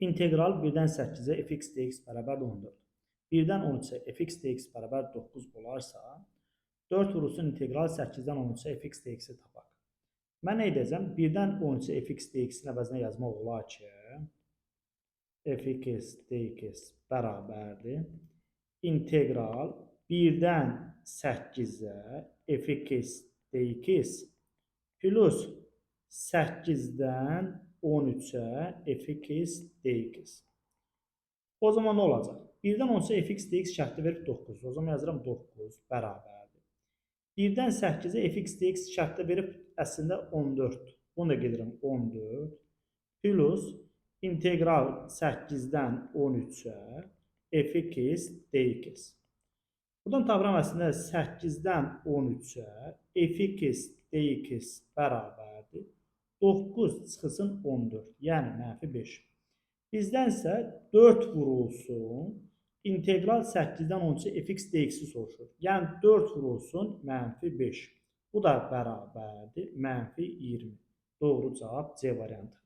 İntegral 1-dən 8-ə fx dx bərabər 14. 1-dən 13-ə fx dx bərabər 9 olarsa, 4 vurulsun integral 8-dən 13-ə fx dx-i tapaq. Mən nə edəcəm? 1-dən 13-ə fx dx-in əvəzinə yazmaq olar ki, fx dx bərabərdir. İntegral 1-dən 8-ə fx dx plus 8-dən 13'e fx dx. O zaman ne olacak? 1'den 13'e fx dx şərti verib 9. O zaman yazıram 9 bərabərdir. 1'den 8'e fx dx şərti verib əslində 14. Bunu da gedirəm 14 plus integral 8'den 13'e fx dx. Buradan tapıram əslində 8'den 13'e fx dx bərabərdir. 9 çıxılsın 14, yəni mənfi 5. Bizdənsə 4 vurulsun, integral 8-dən 13-ə fx dx-i soruşur. Yəni 4 vurulsun mənfi 5. Bu da bərabərdir mənfi 20. Doğru cavab C variantı.